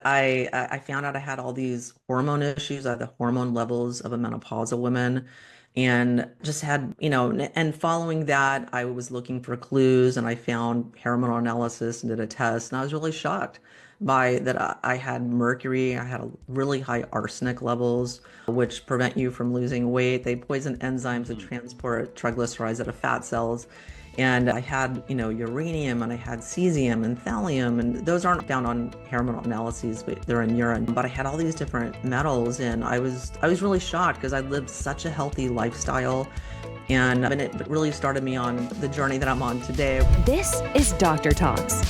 I found out I had all these hormone issues. I had the hormone levels of a menopausal woman and just had, and following that, I was looking for clues and I found hormonal analysis and did a test. And I was really shocked by that I had mercury. I had a really high arsenic levels, which prevent you from losing weight. They poison enzymes that Mhm. transport triglycerides out of fat cells. And I had, uranium and I had cesium and thallium, and those aren't found on hormonal analyses, but they're in urine. But I had all these different metals, and I was really shocked because I lived such a healthy lifestyle, and it really started me on the journey that I'm on today. This is Doctor Talks.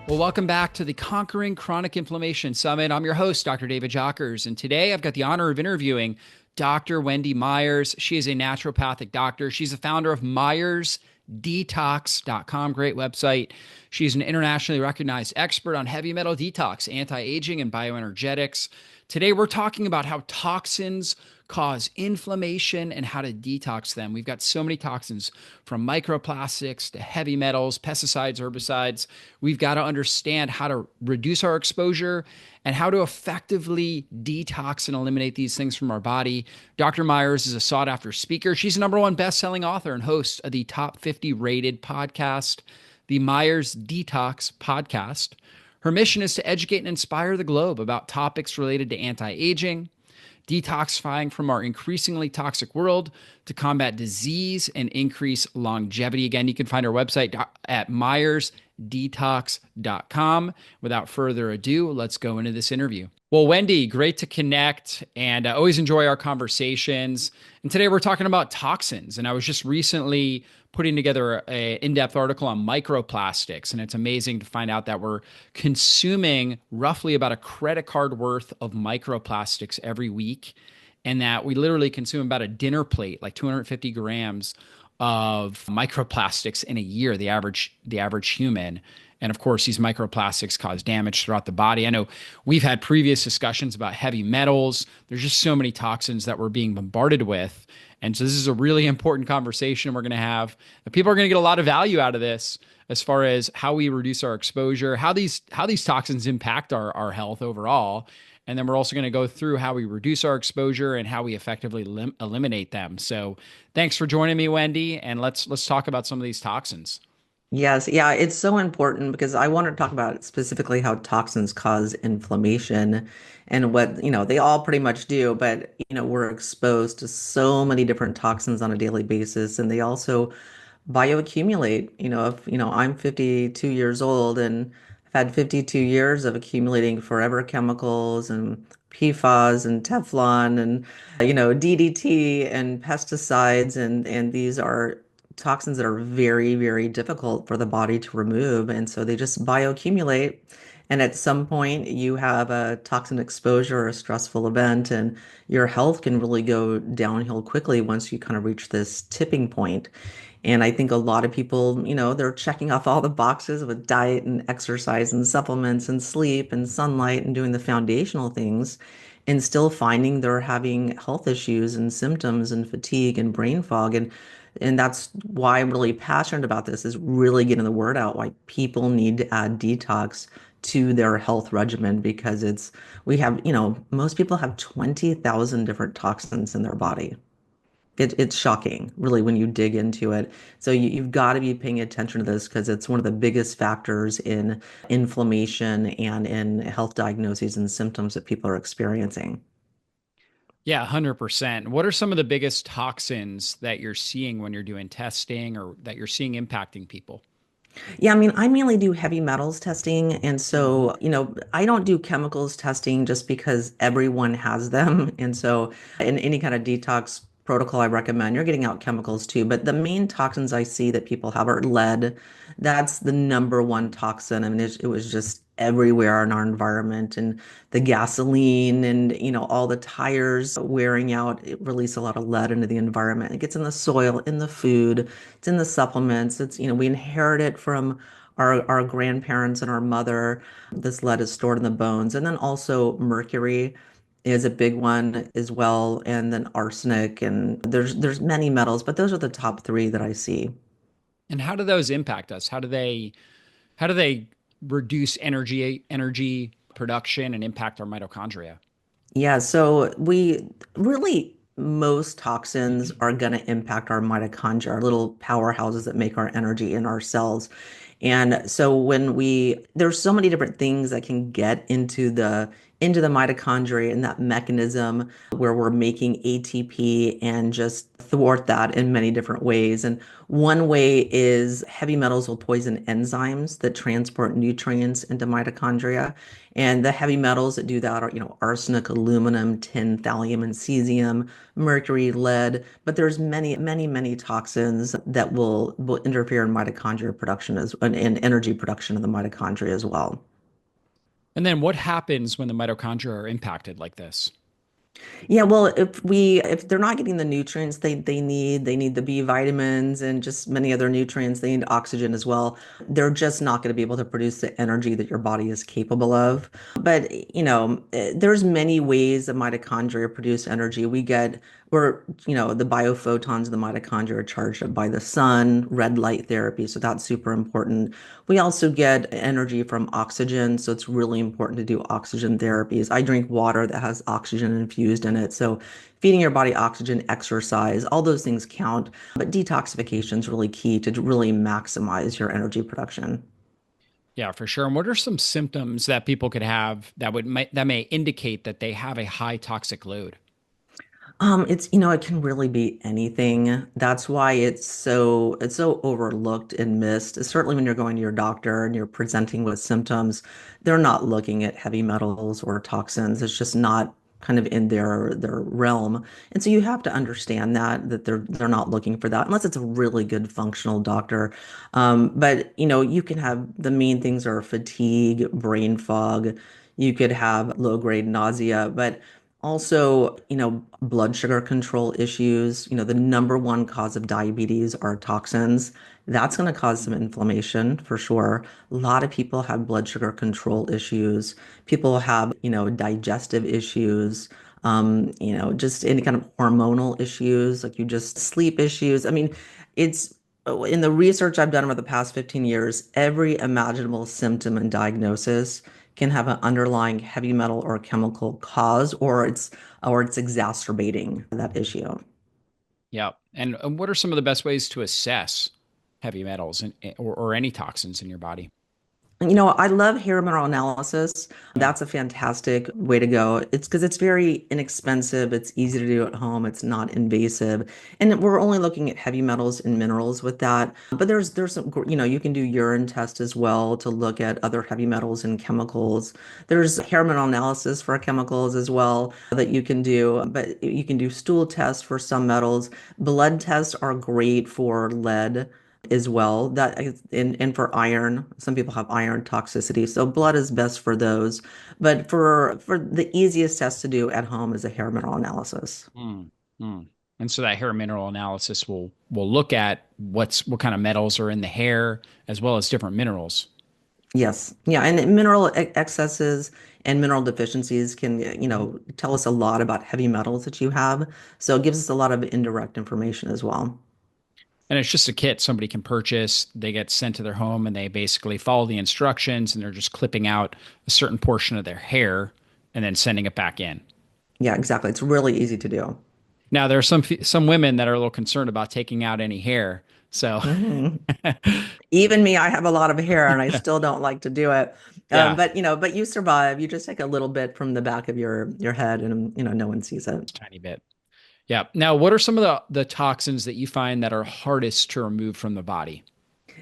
Well, welcome back to the Conquering Chronic Inflammation Summit. I'm your host, Dr. David Jockers, and today I've got the honor of interviewing Dr. Wendy Myers. She is a naturopathic doctor. She's the founder of Myers Detox.com, great website. She's an internationally recognized expert on heavy metal detox, anti-aging, and bioenergetics. Today, we're talking about how toxins cause inflammation and how to detox them. We've got so many toxins, from microplastics to heavy metals, pesticides, herbicides. We've got to understand how to reduce our exposure and how to effectively detox and eliminate these things from our body. Dr. Myers is a sought-after speaker. She's a #1 best-selling author and host of the top 50 rated podcast, the Myers Detox Podcast. Her mission is to educate and inspire the globe about topics related to anti-aging, detoxifying from our increasingly toxic world, to combat disease and increase longevity. Again, you can find our website at myersdetox.com. Without further ado, let's go into this interview. Well, Wendy, great to connect, and I always enjoy our conversations. And today we're talking about toxins. And I was just recently putting together an in-depth article on microplastics, and it's amazing to find out that we're consuming roughly about a credit card worth of microplastics every week, and that we literally consume about a dinner plate, like 250 grams of microplastics in a year, the average human. And of course, these microplastics cause damage throughout the body. I know we've had previous discussions about heavy metals. There's just so many toxins that we're being bombarded with. And so this is a really important conversation we're going to have. People are going to get a lot of value out of this as far as how we reduce our exposure, how these toxins impact our health overall. And then we're also going to go through how we reduce our exposure and how we effectively eliminate them. So thanks for joining me, Wendy. And let's talk about some of these toxins. Yes, yeah, it's so important because I want to talk about specifically how toxins cause inflammation and what, they all pretty much do, but, we're exposed to so many different toxins on a daily basis, and they also bioaccumulate. I'm 52 years old and I've had 52 years of accumulating forever chemicals and PFAS and Teflon and, DDT and pesticides, and these are toxins that are very, very difficult for the body to remove. And so they just bioaccumulate. And at some point, you have a toxin exposure or a stressful event, and your health can really go downhill quickly once you kind of reach this tipping point. And I think a lot of people, they're checking off all the boxes with diet and exercise and supplements and sleep and sunlight and doing the foundational things, and still finding they're having health issues and symptoms and fatigue and brain fog. And that's why I'm really passionate about this, is really getting the word out why people need to add detox to their health regimen, because we have, most people have 20,000 different toxins in their body. It's shocking, really, when you dig into it. So you've got to be paying attention to this because it's one of the biggest factors in inflammation and in health diagnoses and symptoms that people are experiencing. Yeah, 100%. What are some of the biggest toxins that you're seeing when you're doing testing or that you're seeing impacting people? Yeah, I mean, I mainly do heavy metals testing. And Mhm. so, I don't do chemicals testing just because everyone has them. And so, in any kind of detox protocol I recommend, you're getting out chemicals too. But the main toxins I see that people have are lead. That's the #1 toxin. I mean, it was just everywhere in our environment, and the gasoline and, all the tires wearing out, it release a lot of lead into the environment. It gets in the soil, in the food. It's in the supplements. We inherit it from our grandparents and our mother. This lead is stored in the bones. And then also mercury is a big one as well. And then arsenic. And there's many metals, but those are the top three that I see. And how do those impact us? How do they reduce energy production and impact our mitochondria? Yeah, so we really, most toxins are going to impact our mitochondria, our little powerhouses that make our energy in our cells. And so there's so many different things that can get into the mitochondria and that mechanism where we're making ATP and just thwart that in many different ways. And one way is heavy metals will poison enzymes that transport nutrients into mitochondria. And the heavy metals that do that are, arsenic, aluminum, tin, thallium, and cesium, mercury, lead. But there's many, many, many toxins that will interfere in mitochondria production and energy production of the mitochondria as well. And then what happens when the mitochondria are impacted like this? Yeah, well, if they're not getting the nutrients they need the B vitamins and just many other nutrients, they need oxygen as well. They're just not going to be able to produce the energy that your body is capable of. But, there's many ways that mitochondria produce energy. The biophotons of the mitochondria are charged up by the sun, red light therapy, so that's super important. We also get energy from oxygen, so it's really important to do oxygen therapies. I drink water that has oxygen infused in it, so feeding your body oxygen, exercise, all those things count. But detoxification is really key to really maximize your energy production. Yeah, for sure. And what are some symptoms that people could have that may indicate that they have a high toxic load? It can really be anything. That's why it's so overlooked and missed. Certainly when you're going to your doctor and you're presenting with symptoms, they're not looking at heavy metals or toxins. It's just not kind of in their realm. And so you have to understand that they're not looking for that unless it's a really good functional doctor. But you can have the main things are fatigue, brain fog. You could have low grade nausea, but also, blood sugar control issues. The number one cause of diabetes are toxins. That's going to cause some inflammation for sure. A lot of people have blood sugar control issues. People have, digestive issues, just any kind of hormonal issues, like you just sleep issues. I mean, it's in the research I've done over the past 15 years, every imaginable symptom and diagnosis can have an underlying heavy metal or chemical cause, or it's exacerbating that issue. Yeah. And what are some of the best ways to assess heavy metals or any toxins in your body? I love hair mineral analysis. Yeah. That's a fantastic way to go. It's because it's very inexpensive. It's easy to do at home. It's not invasive. And we're only looking at heavy metals and minerals with that. But there's some, you can do urine test as well to look at other heavy metals and chemicals. There's hair mineral analysis for chemicals as well that you can do. But you can do stool tests for some metals. Blood tests are great for lead as well. And for iron, some people have iron toxicity, so blood is best for those. But for the easiest test to do at home is a hair mineral analysis. Mm, mm. And so that hair mineral analysis will look at what kind of metals are in the hair as well as different minerals. Yes, yeah, and excesses and mineral deficiencies can, tell us a lot about heavy metals that you have. So it gives us a lot of indirect information as well. And it's just a kit somebody can purchase. They get sent to their home and they basically follow the instructions and they're just clipping out a certain portion of their hair and then sending it back in. Yeah, exactly. It's really easy to do. Now there are some women that are a little concerned about taking out any hair. So Mhm. Even me, I have a lot of hair and I still don't like to do it. yeah, But you survive. You just take a little bit from the back of your head and no one sees it. tiny bit. Yeah. Now, what are some of the toxins that you find that are hardest to remove from the body?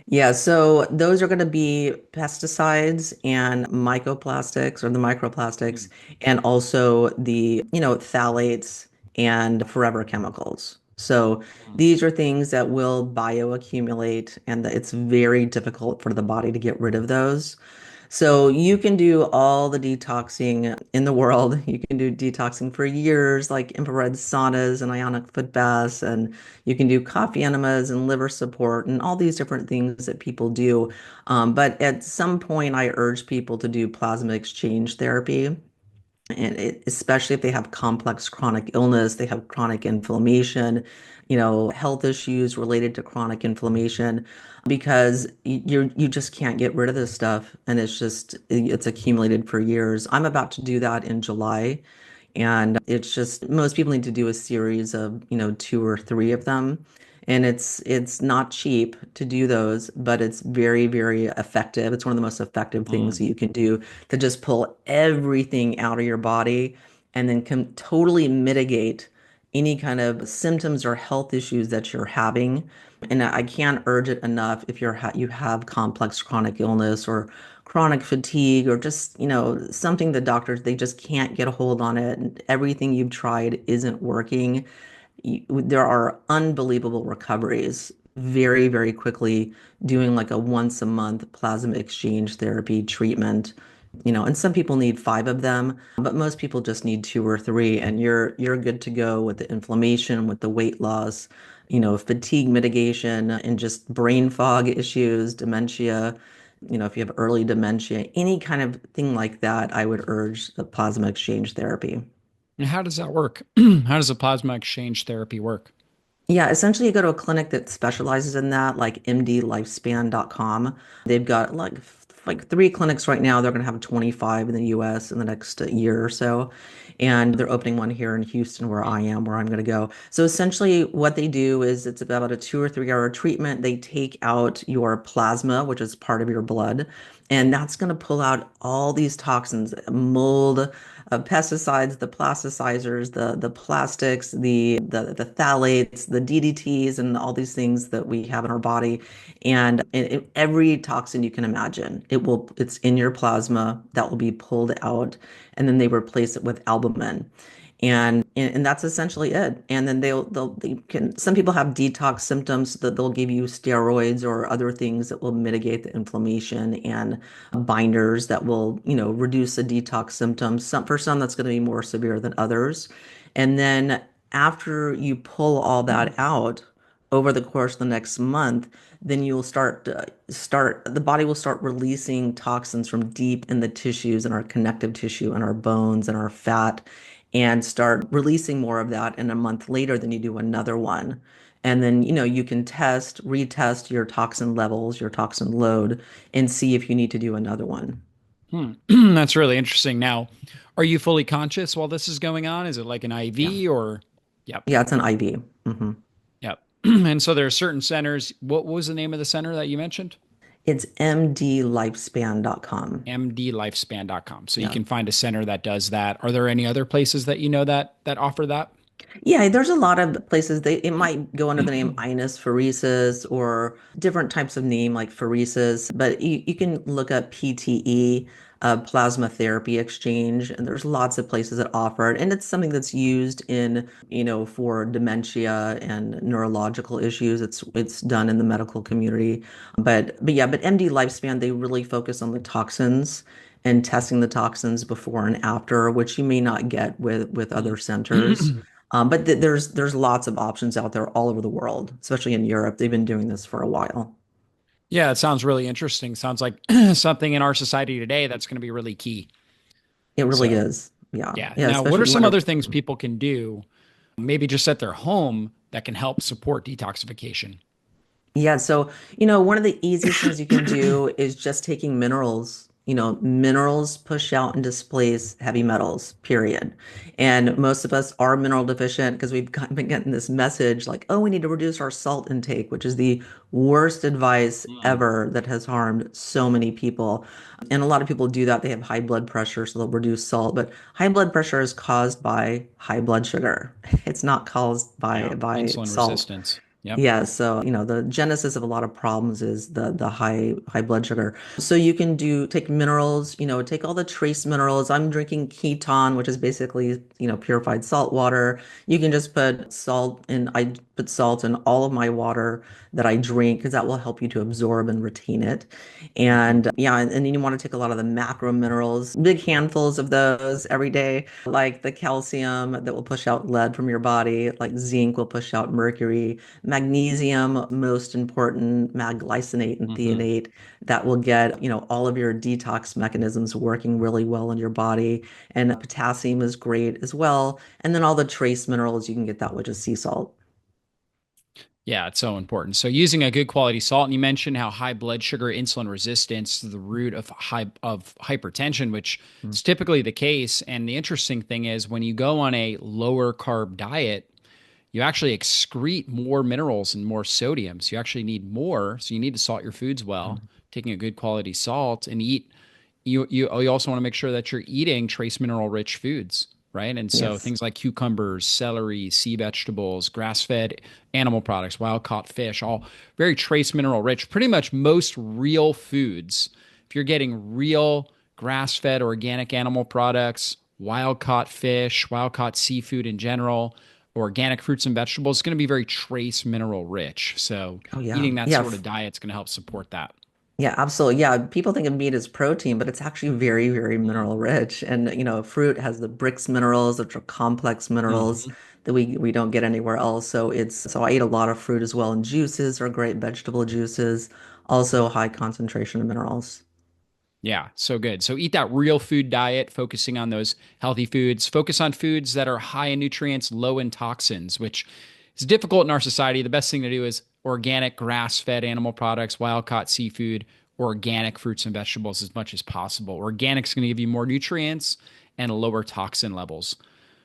Yeah, so those are going to be pesticides and microplastics or the microplastics, Mm, and also the, phthalates and forever chemicals. So mm. these are things that will bioaccumulate, and it's very difficult for the body to get rid of those. So you can do all the detoxing in the world. You can do detoxing for years, like infrared saunas and ionic foot baths, and you can do coffee enemas and liver support and all these different things that people do. But at some point, I urge people to do plasma exchange therapy. And especially if they have complex chronic illness, they have chronic inflammation, health issues related to chronic inflammation, because you just can't get rid of this stuff, and it's accumulated for years. I'm about to do that in July, and it's just most people need to do a series of, two or three of them. And it's not cheap to do those, but it's very, very effective. It's one of the most effective things Mm. that you can do to just pull everything out of your body and then can totally mitigate any kind of symptoms or health issues that you're having. And I can't urge it enough if you have complex chronic illness or chronic fatigue or just, something the doctors, they just can't get a hold on it. And everything you've tried isn't working. There are unbelievable recoveries very, very quickly doing like a once a month plasma exchange therapy treatment. And some people need five of them, but most people just need two or three, and you're good to go with the inflammation, with the weight loss, fatigue mitigation, and just brain fog issues, dementia. If you have early dementia, any kind of thing like that, I would urge the plasma exchange therapy. And how does that work? How does a plasma exchange therapy work? Yeah, essentially you go to a clinic that specializes in that, like mdlifespan.com. They've got like three clinics right now. They're going to have 25 in the US in the next year or so. And they're opening one here in Houston where I am, where I'm going to go. So essentially what they do is it's about a 2 or 3 hour treatment. They take out your plasma, which is part of your blood, and that's going to pull out all these toxins, mold, pesticides, the plasticizers, the plastics, the phthalates, the DDTs, and all these things that we have in our body, and every toxin you can imagine. It's in your plasma that will be pulled out, and then they replace it with albumin. And that's essentially it. And then they can, some people have detox symptoms that they'll give you steroids or other things that will mitigate the inflammation, and binders that will, reduce the detox symptoms. For some, that's going to be more severe than others. And then after you pull all that out over the course of the next month, then you'll the body will start releasing toxins from deep in the tissues and our connective tissue and our bones and our fat, and start releasing more of that. And a month later, then you do another one. And then, you can retest your toxin levels, your toxin load, and see if you need to do another one. Hmm. That's really interesting. Now, are you fully conscious while this is going on? Is it like an Yeah. IV or? Yep. Yeah, it's an IV. Yep. And so there are certain centers. What was the name of the center that you mentioned? It's mdlifespan.com. mdlifespan.com. So you Yeah. can find a center that does that. Are there any other places that you know that offer that? Yeah, there's a lot of places it might go under the name Inus phoresis or different types of name like phoresis, but you can look up PTE, plasma therapy exchange, and there's lots of places that offer it. And it's something that's used in, for dementia and neurological issues. It's done in the medical community. But MD Lifespan, they really focus on the toxins and testing the toxins before and after, which you may not get with other centers. But there's lots of options out there all over the world, especially in Europe. They've been doing this for a while. Yeah, it sounds really interesting. Sounds like something in our society today that's going to be really key. It really So, is. Yeah. yeah. Yeah, Now, what especially are if you some want other to. things people can do, maybe just at their home, that can help support detoxification? Yeah, so, one of the easiest things you can do is just taking minerals. Minerals push out and displace heavy metals, period. And most of us are mineral deficient because been getting this message like, oh, we need to reduce our salt intake, which is the worst advice Mm. ever that has harmed so many people. And a lot of people do that. They have high blood pressure, so they'll reduce salt. But high blood pressure is caused by high blood sugar. It's not caused by Yeah. by Insulin salt. resistance. Yep. Yeah, so the genesis of a lot of problems is the high blood sugar. So you can take minerals, take all the trace minerals. I'm drinking keton, which is basically, purified salt water. You can just put salt in, I put salt in all of my water that I drink because that will help you to absorb and retain it. Mhm. And yeah, and then you want to take a lot of the macro minerals, big handfuls of those every day, like the calcium that will push out lead from your body, like zinc will push out mercury. magnesium, most important, magglycinate and Hmm. threonate, that will get, all of your detox mechanisms working really well in your body. And potassium is great as well. And then all the trace minerals you can get that with just sea salt. Yeah, it's so important. So using a good quality salt, and you mentioned how high blood sugar, insulin resistance is the root of hypertension, which is typically the case. And the interesting thing is when you go on a lower carb diet, you actually excrete more minerals and more sodium. So you actually need more. So you need to salt your foods well, taking a good quality salt and eat. You also want to make sure that you're eating trace mineral rich foods, right? And so Yes. things like cucumbers, celery, sea vegetables, grass-fed animal products, wild-caught fish, all very trace mineral rich. Pretty much most real foods, if you're getting real grass-fed organic animal products, wild-caught fish, wild-caught seafood in general, organic fruits and vegetables, it's going to be very trace mineral rich. So Oh, yeah. eating that Yeah. sort of diet is going to help support that. Yeah, absolutely. Yeah, people think of meat as protein, but it's actually very, very mineral rich. And fruit has the Brix minerals, which are complex minerals Mm-hmm. that we don't get anywhere else. So I eat a lot of fruit as well, and juices are great, vegetable juices, also high concentration of minerals. Yeah, so good. So eat that real food diet, focusing on those healthy foods. Focus on foods that are high in nutrients, low in toxins, which is difficult in our society. The best thing to do is organic, grass fed animal products, wild caught seafood, organic fruits and vegetables as much as possible. Organic is going to give you more nutrients and lower toxin levels.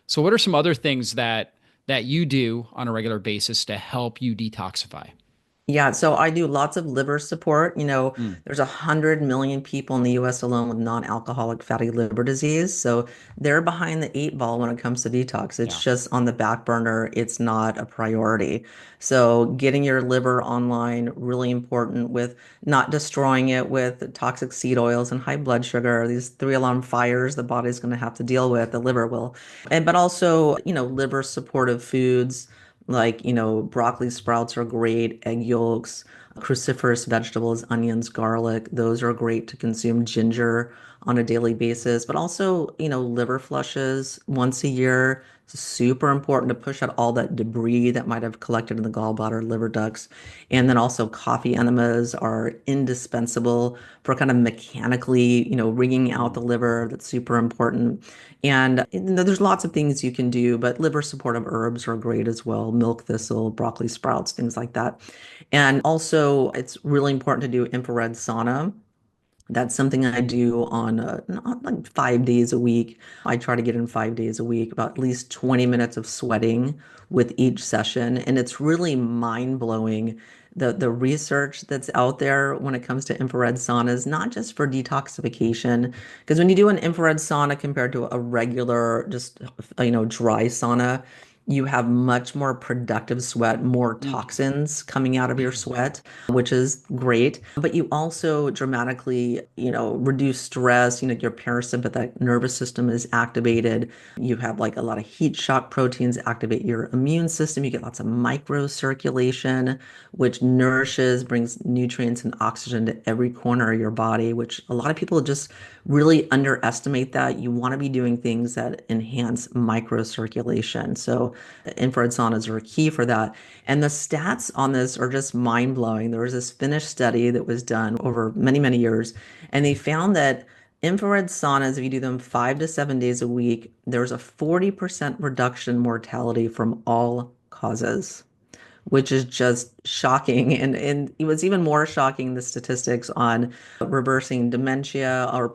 So, what are some other things that you do on a regular basis to help you detoxify? Yeah, so I do lots of liver support. Mm, There's 100 million people in the US alone with non-alcoholic fatty liver disease. So they're behind the eight ball when it comes to detox. It's yeah. just on the back burner. It's not a priority. So getting your liver online, really important with not destroying it with toxic seed oils and high blood sugar. These three alarm fires the body's going to have to deal with, the liver will. But also, liver supportive foods like, broccoli sprouts are great, egg yolks, cruciferous vegetables, onions, garlic, those are great to consume. Ginger on a daily basis, but also, liver flushes once a year. It's super important to push out all that debris that might have collected in the gallbladder, liver ducts. And then also coffee enemas are indispensable for kind of mechanically, wringing out Mm, the liver. That's super important. And there's lots of things you can do, but liver supportive herbs are great as well. Milk thistle, broccoli sprouts, things like that. And also, it's really important to do infrared sauna. That's something I do on not like 5 days a week. I try to get in 5 days a week, about at least 20 minutes of sweating with each session. And it's really mind-blowing the research that's out there when it comes to infrared saunas, not just for detoxification. Because when you do an infrared sauna compared to a regular, just dry sauna, you have much more productive sweat, more mm, toxins coming out of your sweat, which is great. But you also dramatically, reduce stress. Your parasympathetic nervous system is activated. You have like a lot of heat shock proteins activate your immune system. You get lots of microcirculation, which nourishes, brings nutrients and oxygen to every corner of your body, which a lot of people just really underestimate that. You want to be doing things that enhance microcirculation. So infrared saunas are key for that. And the stats on this are just mind blowing. There was this Finnish study that was done over many, many years, and they found that infrared saunas, if you do them 5 to 7 days a week, there's a 40% reduction in mortality from all causes, which is just shocking. And it was even more shocking, the statistics on reversing dementia or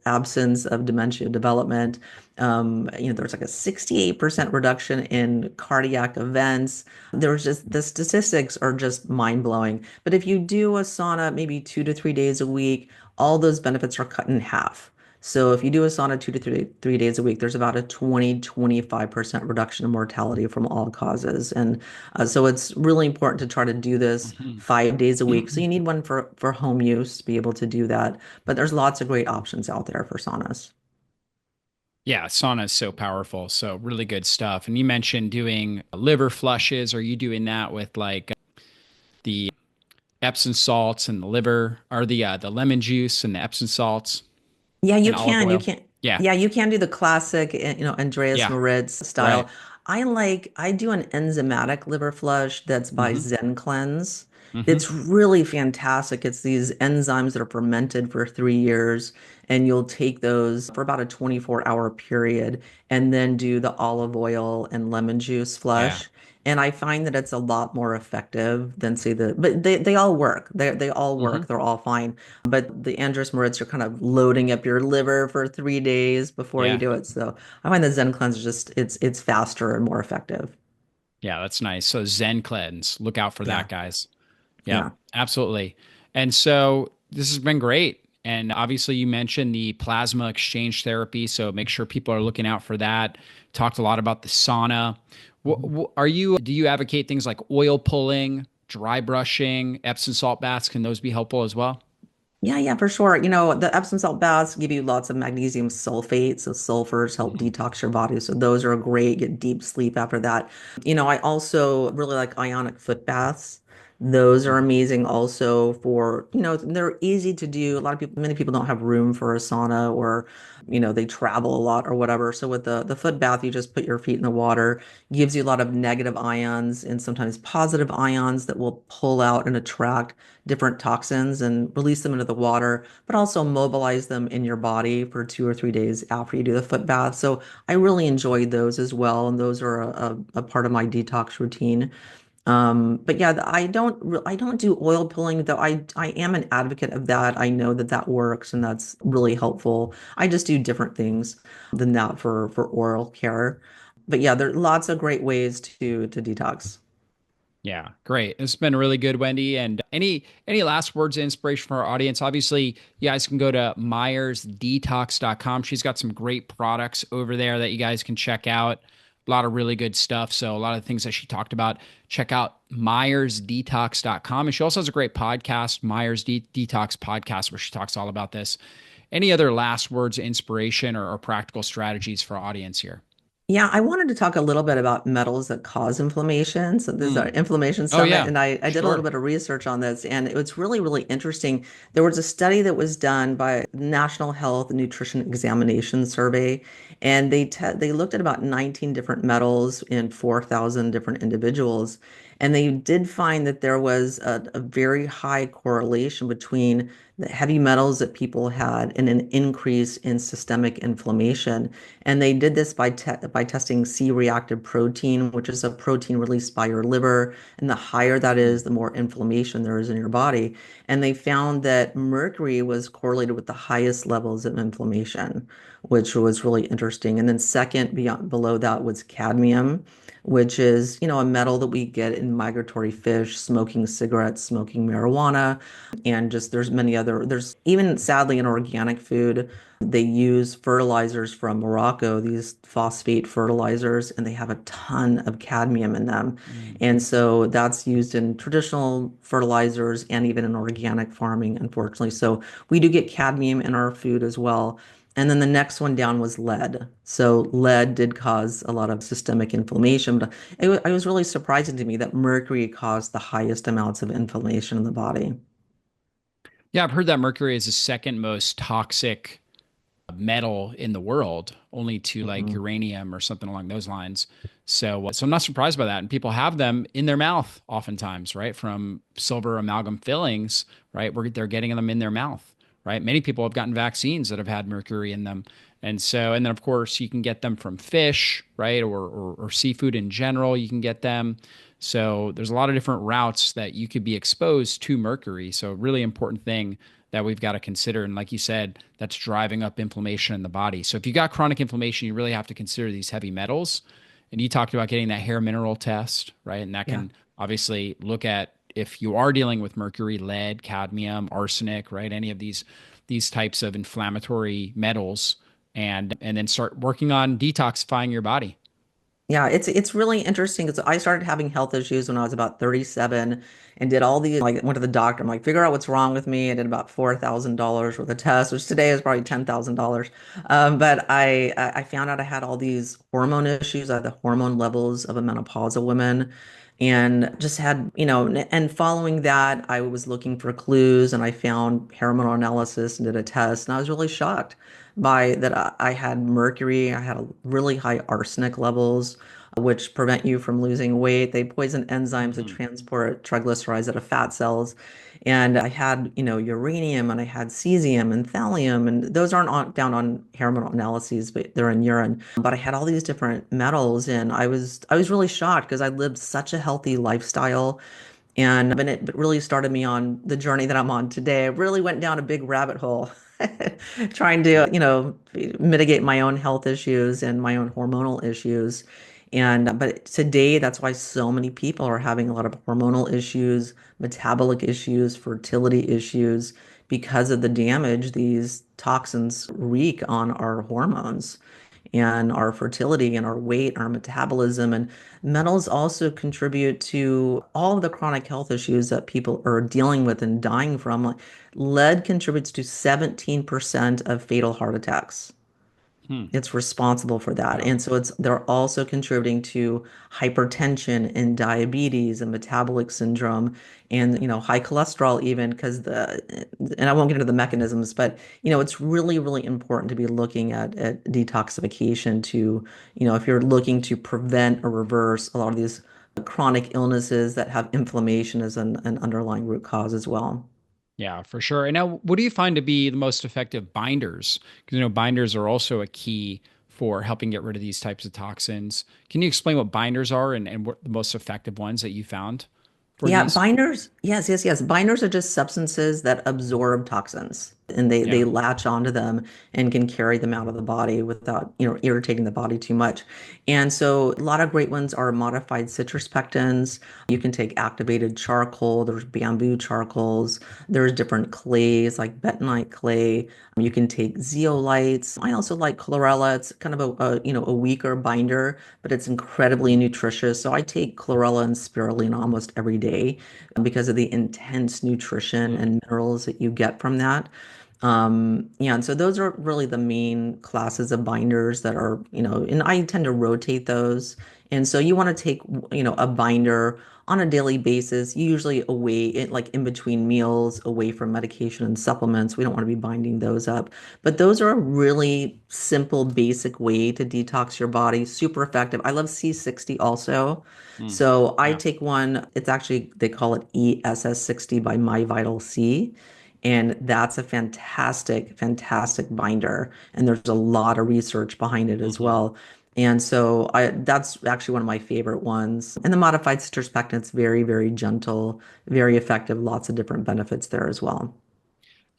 absence of dementia development. There's like a 68% reduction in cardiac events. There's just the statistics are just mind-blowing. But if you do a sauna maybe 2 to 3 days a week, all those benefits are cut in half. So if you do a sauna 2 to 3 days a week, there's about a 25% reduction in mortality from all causes. And so it's really important to try to do this mhm. 5 days a week. So you need one for home use to be able to do that. But there's lots of great options out there for saunas. Yeah, sauna is so powerful. So really good stuff. And you mentioned doing liver flushes. Are you doing that with like the Epsom salts and the liver, or the lemon juice and the Epsom salts Yeah, and you olive can. You oil? can. Yeah, Yeah, you can do the classic, Andreas yeah, Moritz right. style. I do an enzymatic liver flush that's by Hmm. Zen Cleanse. Hmm. It's really fantastic. It's these enzymes that are fermented for 3 years, and you'll take those for about a 24-hour period and then do the olive oil and lemon juice Yeah. flush. And I find that it's a lot more effective than say but they all work. They all Hmm. work. They're all fine. But the Andros Moritz are kind of loading up your liver for 3 days before you Yeah. do it. So I find the Zen cleanse is just it's faster and more effective. Yeah, that's nice. So Zen cleanse, look out for Yeah. that, guys. Yeah, Yeah. absolutely. And so this has been great. And obviously, you mentioned the plasma exchange therapy. So make sure people are looking out for that. Talked a lot about the sauna. Mhm. Do you advocate things like oil pulling, dry brushing, Epsom salt baths? Can those be helpful as well? Yeah, yeah, for sure. The Epsom salt baths give you lots of magnesium sulfate, so sulfurs help Mhm. detox your body. So those are great. Get deep sleep after that. I also really like ionic foot baths. Those are Mhm. amazing also for, they're easy to do. Many people don't have room for a sauna or, they travel a lot or whatever. So with the foot bath, you just put your feet in the water, gives you a lot of negative ions and sometimes positive ions that will pull out and attract different toxins and release them into the water, but also mobilize them in your body for 2 or 3 days after you do the foot bath. So I really enjoyed those as well, and those are a part of my detox routine. But yeah, I don't do oil pulling though. I am an advocate of that. I know that that works and that's really helpful. I just do different things than that for oral care. But yeah, there are lots of great ways to detox. Yeah, great. It's been really good, Wendy. And any last words of inspiration for our audience? Obviously, you guys can go to myersdetox.com. She's got some great products over there that you guys can check out. A lot of really good stuff. So a lot of things that she talked about. Check out myersdetox.com. And she also has a great podcast, Detox Podcast, where she talks all about this. Any other last words of inspiration or practical strategies for our audience here? Yeah, I wanted to talk a little bit about metals that cause inflammation. So this is our Mm. inflammation Oh summit, yeah, and I did a little sure. bit of research on this, and it was really, really interesting. There was a study that was done by National Health and Nutrition Examination Survey, and they looked at about 19 different metals in 4,000 different individuals, and they did find that there was a very high correlation between the heavy metals that people had and an increase in systemic inflammation. And they did this by testing C-reactive protein, which is a protein released by your liver. And the higher that Mm. is, the more inflammation there is in your body. And they found that mercury was correlated with the highest levels of inflammation, which was really interesting. And then second, below that was cadmium, which is, a metal that we get in migratory fish, smoking cigarettes, smoking marijuana, and just there's even sadly in organic food. They use fertilizers from Morocco, these phosphate fertilizers, and they have a ton of cadmium in them. Mm. And so that's used in traditional fertilizers and even in organic farming, unfortunately. So we do get cadmium in our food as well. And then the next one down was lead. So lead did cause a lot of systemic inflammation, but it was really surprising to me that mercury caused the highest amounts of inflammation in the body. Yeah, I've heard that mercury is the second most toxic metal in the world, only to like Mhm. uranium or something along those lines. So I'm not surprised by that. And people have them in their mouth oftentimes, right? From silver amalgam fillings, right? Where they're getting them in their mouth, right? Many people have gotten vaccines that have had mercury in them. And then of course you can get them from fish, right? Or seafood in general, you can get them. So there's a lot of different routes that you could be exposed to mercury. So really important thing that we've got to consider. And like you said, that's driving up inflammation in the body. So if you got chronic inflammation, you really have to consider these heavy metals. And you talked about getting that hair mineral test, right? And that Yeah. can obviously look at if you are dealing with mercury, lead, cadmium, arsenic, right? Any of these types of inflammatory metals, and then start working on detoxifying your body. Yeah, it's really interesting because I started having health issues when I was about 37 and did all the like went to the doctor. I'm like, figure out what's wrong with me. I did about $4,000 worth of tests, which today is probably $10,000. But I found out I had all these hormone issues. I had the hormone levels of a menopausal woman and just had, and following that, I was looking for clues and I found hair mineral analysis and did a test. And I was really shocked by that I had mercury, I had a really high arsenic levels. which prevent you from losing weight. They poison enzymes that Mhm. transport triglycerides out of fat cells. And I had, uranium and I had cesium and thallium, and those aren't down on hair mineral analyses, but they're in urine. But I had all these different metals, and I was really shocked because I lived such a healthy lifestyle. And when it really started me on the journey that I'm on today, I really went down a big rabbit hole trying to, mitigate my own health issues and my own hormonal issues. And but today, that's why so many people are having a lot of hormonal issues, metabolic issues, fertility issues because of the damage these toxins wreak on our hormones and our fertility and our weight, our metabolism. And metals also contribute to all of the chronic health issues that people are dealing with and dying from. Like lead contributes to 17% of fatal heart attacks. Hmm. It's responsible for that. Wow. And so they're also contributing to hypertension and diabetes and metabolic syndrome and high cholesterol even because and I won't get into the mechanisms, but it's really, really important to be looking at detoxification to, if you're looking to prevent or reverse a lot of these chronic illnesses that have inflammation as an underlying root cause as well. Yeah, for sure. And now, what do you find to be the most effective binders? Because binders are also a key for helping get rid of these types of toxins. Can you explain what binders are and what the most effective ones that you found for Yeah, these? binders. Yes, yes, yes. Binders are just substances that absorb toxins and they Yeah. latch onto them and can carry them out of the body without, irritating the body too much. And so a lot of great ones are modified citrus pectins. You can take activated charcoal. There's bamboo charcoals. There's different clays like bentonite clay. You can take zeolites. I also like chlorella. It's kind of a weaker binder, but it's incredibly nutritious. So I take chlorella and spirulina almost every day because of the intense nutrition Mm. and minerals that you get from that. Yeah, and so those are really the main classes of binders that are, and I tend to rotate those. And so you want to take, a binder on a daily basis, usually away, like in between meals, away from medication and supplements. We don't want to be binding those up. But those are a really simple, basic way to detox your body. Super effective. I love C60 also. Mm. So I Yeah. take one, it's actually, they call it ESS60 by My Vital C. And that's a fantastic, fantastic binder. And there's a lot of research behind it as Mhm. well. And so that's actually one of my favorite ones. And the modified citrus pectin's very, very gentle, very effective, lots of different benefits there as well.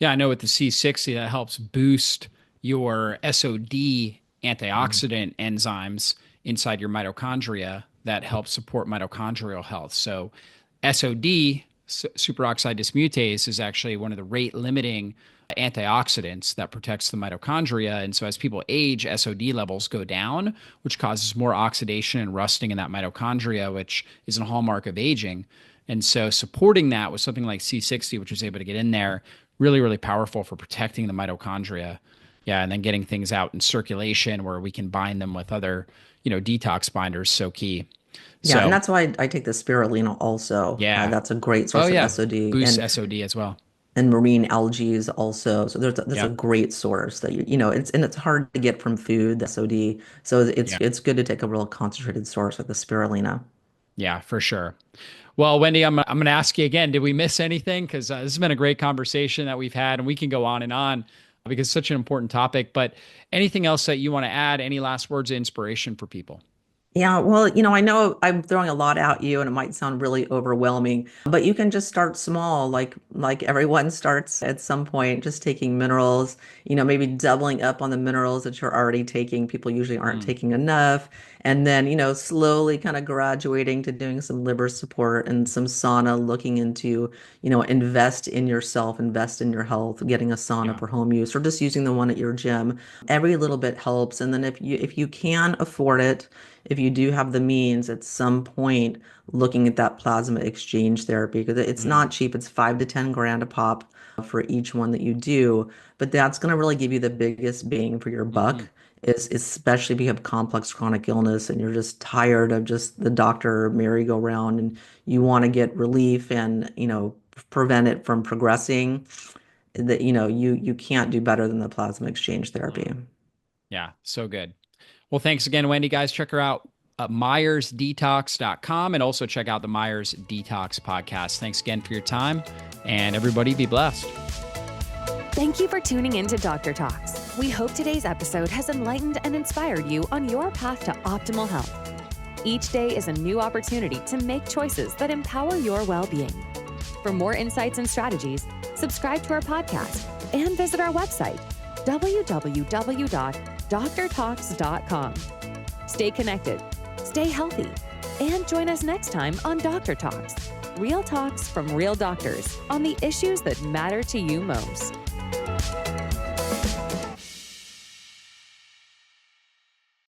Yeah, I know with the C60 that helps boost your SOD antioxidant enzymes inside your mitochondria that help support mitochondrial health. So SOD, superoxide dismutase, is actually one of the rate limiting antioxidants that protects the mitochondria. And so as people age, SOD levels go down, which causes more oxidation and rusting in that mitochondria, which is a hallmark of aging. And so supporting that with something like C60, which is able to get in there, really, really powerful for protecting the mitochondria. Yeah, and then getting things out in circulation where we can bind them with other, detox binders, so key. Yeah, and So, that's why I take the spirulina also. yeah. That's a great Oh, source of yeah. SOD Boosts SOD as well. and marine algae also. So that's a Yeah. great source that it's hard to get from food, the SOD. So Yeah. it's good to take a real concentrated source like the spirulina. Yeah, for sure. Well, Wendy, I'm going to ask you again, did we miss anything? Because this has been a great conversation that we've had, and we can go on because it's such an important topic. But anything else that you want to add? Any last words of inspiration for people? Yeah, well, I know I'm throwing a lot at you and it might sound really overwhelming, but you can just start small, like everyone starts at some point, just taking minerals, maybe doubling up on the minerals that you're already taking. People usually aren't Mm. taking enough. And then, slowly kind of graduating to doing some liver support and some sauna, looking into, invest in yourself, invest in your health, getting a sauna Yeah. for home use or just using the one at your gym. Every little bit helps. And then if you can afford it, if you do have the means at some point looking at that plasma exchange therapy because it's Mm. not cheap. It's 5 to 10 grand a pop for each one that you do, but that's going to really give you the biggest bang for your Hmm. buck. Is especially if you have complex chronic illness and you're just tired of just the doctor merry-go-round and you want to get relief and prevent it from progressing that you can't do better than the plasma exchange therapy. Mm. Yeah, so good. Well, thanks again, Wendy. Guys, check her out. myersdetox.com, and also check out the Myers Detox Podcast. Thanks again for your time, and everybody be blessed. Thank you for tuning in to Dr. Talks. We hope today's episode has enlightened and inspired you on your path to optimal health. Each day is a new opportunity to make choices that empower your well-being. For more insights and strategies, subscribe to our podcast and visit our website, www.drtalks.com. Stay connected, stay healthy, and join us next time on Dr. Talks. Real talks from real doctors on the issues that matter to you most.